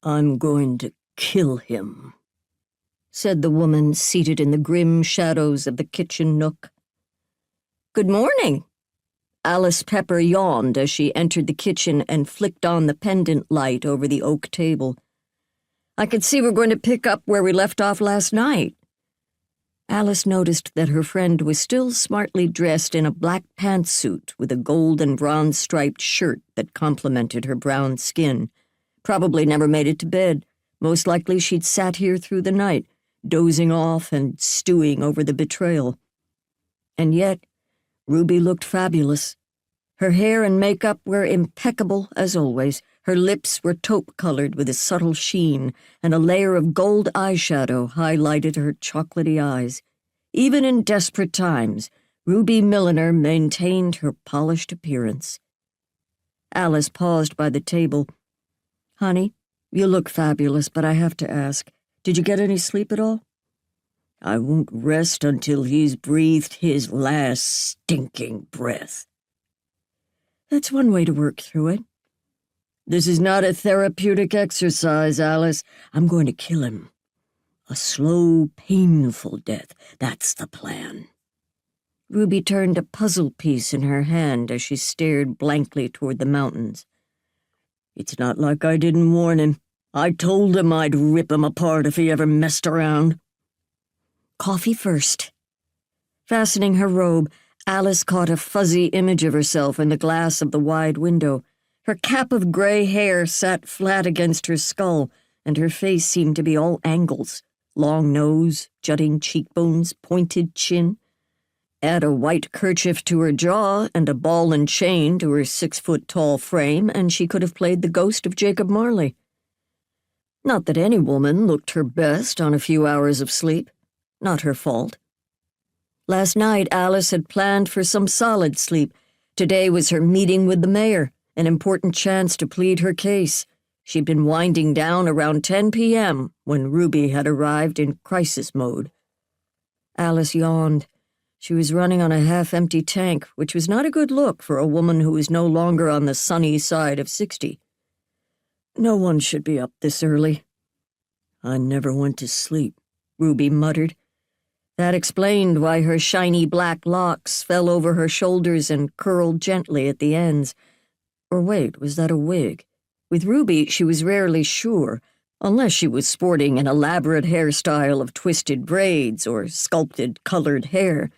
"I'm going to kill him," said the woman seated in the grim shadows of the kitchen nook. "Good morning." Alice Pepper yawned as she entered the kitchen and flicked on the pendant light over the oak table. "I could see we're going to pick up where we left off last night." Alice noticed that her friend was still smartly dressed in a black pantsuit with a gold and bronze-striped shirt that complemented her brown skin. Probably never made it to bed. Most likely she'd sat here through the night, dozing off and stewing over the betrayal. And yet, Ruby looked fabulous. Her hair and makeup were impeccable as always. Her lips were taupe-colored with a subtle sheen, and a layer of gold eyeshadow highlighted her chocolatey eyes. Even in desperate times, Ruby Milliner maintained her polished appearance. Alice paused by the table. "Honey, you look fabulous, but I have to ask, did you get any sleep at all?" "I won't rest until he's breathed his last stinking breath." "That's one way to work through it." "This is not a therapeutic exercise, Alice. I'm going to kill him. A slow, painful death. That's the plan." Ruby turned a puzzle piece in her hand as she stared blankly toward the mountains. "It's not like I didn't warn him. I told him I'd rip him apart if he ever messed around." "Coffee first." Fastening her robe, Alice caught a fuzzy image of herself in the glass of the wide window. Her cap of gray hair sat flat against her skull, and her face seemed to be all angles. Long nose, jutting cheekbones, pointed chin. Add a white kerchief to her jaw and a ball and chain to her 6-foot-tall frame, and she could have played the ghost of Jacob Marley. Not that any woman looked her best on a few hours of sleep. Not her fault. Last night, Alice had planned for some solid sleep. Today was her meeting with the mayor, an important chance to plead her case. She'd been winding down around 10 p.m. when Ruby had arrived in crisis mode. Alice yawned. She was running on a half-empty tank, which was not a good look for a woman who was no longer on the sunny side of 60. "No one should be up this early." "I never went to sleep," Ruby muttered. That explained why her shiny black locks fell over her shoulders and curled gently at the ends. Or wait, was that a wig? With Ruby, she was rarely sure, unless she was sporting an elaborate hairstyle of twisted braids or sculpted colored hair.